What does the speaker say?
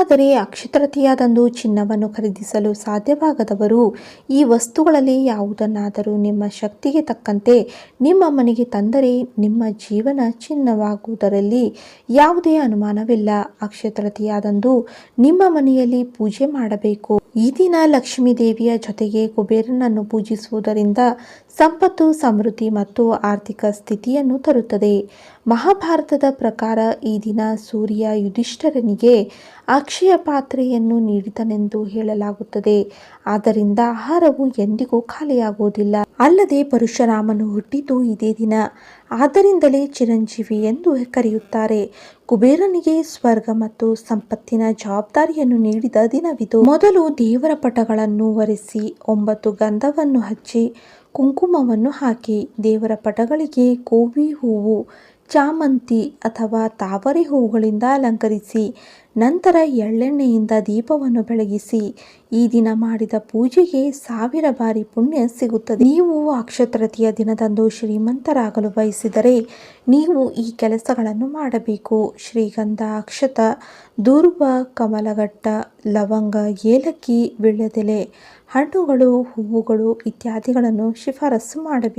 ಆದರೆ ಅಕ್ಷಯ ತೃತೀಯದಂದು ಚಿನ್ನವನ್ನು ಖರೀದಿಸಲು ಸಾಧ್ಯವಾಗದವರು ಈ ವಸ್ತುಗಳಲ್ಲಿ ಯಾವುದನ್ನಾದರೂ ನಿಮ್ಮ ಶಕ್ತಿಗೆ ತಕ್ಕಂತೆ ನಿಮ್ಮ ಮನೆಗೆ ತಂದರೆ ನಿಮ್ಮ ಜೀವನ ಚಿನ್ನವಾಗುವುದರಲ್ಲಿ ಯಾವುದೇ ಅನುಮಾನವಿಲ್ಲ. ಅಕ್ಷಯ ತೃತೀಯದಂದು ನಿಮ್ಮ ಮನೆಯಲ್ಲಿ ಪೂಜೆ ಮಾಡಬೇಕು. ಈ ದಿನ ಲಕ್ಷ್ಮೀ ದೇವಿಯ ಜೊತೆಗೆ ಕುಬೇರನನ್ನು ಪೂಜಿಸುವುದರಿಂದ ಸಂಪತ್ತು, ಸಮೃದ್ಧಿ ಮತ್ತು ಆರ್ಥಿಕ ಸ್ಥಿತಿಯನ್ನು ತರುತ್ತದೆ. ಮಹಾಭಾರತದ ಪ್ರಕಾರ ಈ ದಿನ ಸೂರ್ಯ ಯುಧಿಷ್ಠಿರನಿಗೆ ಅಕ್ಷಯ ಪಾತ್ರೆಯನ್ನು ನೀಡಿದನೆಂದು ಹೇಳಲಾಗುತ್ತದೆ. ಆದ್ದರಿಂದ ಆಹಾರವು ಎಂದಿಗೂ ಖಾಲಿಯಾಗುವುದಿಲ್ಲ. ಅಲ್ಲದೆ ಪರಶುರಾಮನು ಹುಟ್ಟಿದ್ದು ಇದೇ ದಿನ. ಆದ್ದರಿಂದಲೇ ಚಿರಂಜೀವಿ ಎಂದು ಕರೆಯುತ್ತಾರೆ. ಕುಬೇರನಿಗೆ ಸ್ವರ್ಗ ಮತ್ತು ಸಂಪತ್ತಿನ ಜವಾಬ್ದಾರಿಯನ್ನು ನೀಡಿದ ದಿನವಿದು. ಮೊದಲು ದೇವರ ಪಟಗಳನ್ನು ಒರೆಸಿ 9 ಗಂಧವನ್ನು ಹಚ್ಚಿ ಕುಂಕುಮವನ್ನು ಹಾಕಿ ದೇವರ ಪಟಗಳಿಗೆ ಕೋವಿ ಹೂವು, ಚಾಮಂತಿ ಅಥವಾ ತಾವರೆ ಹೂವುಗಳಿಂದ ಅಲಂಕರಿಸಿ ನಂತರ ಎಳ್ಳೆಣ್ಣೆಯಿಂದ ದೀಪವನ್ನು ಬೆಳಗಿಸಿ ಈ ದಿನ ಮಾಡಿದ ಪೂಜೆಗೆ 1000 ಬಾರಿ ಪುಣ್ಯ ಸಿಗುತ್ತದೆ. ನೀವು ಅಕ್ಷಯ ತೃತೀಯ ದಿನದಂದು ಶ್ರೀಮಂತರಾಗಲು ಬಯಸಿದರೆ ನೀವು ಈ ಕೆಲಸಗಳನ್ನು ಮಾಡಬೇಕು. ಶ್ರೀಗಂಧ, ಅಕ್ಷತ, ದುರ್ವ, ಕಮಲಗಟ್ಟ, ಲವಂಗ, ಏಲಕ್ಕಿ, ವೀಳ್ಯದೆಲೆ, ಹಣ್ಣುಗಳು, ಹೂವುಗಳು ಇತ್ಯಾದಿಗಳನ್ನು ಶಿಫಾರಸು ಮಾಡಬೇಕು.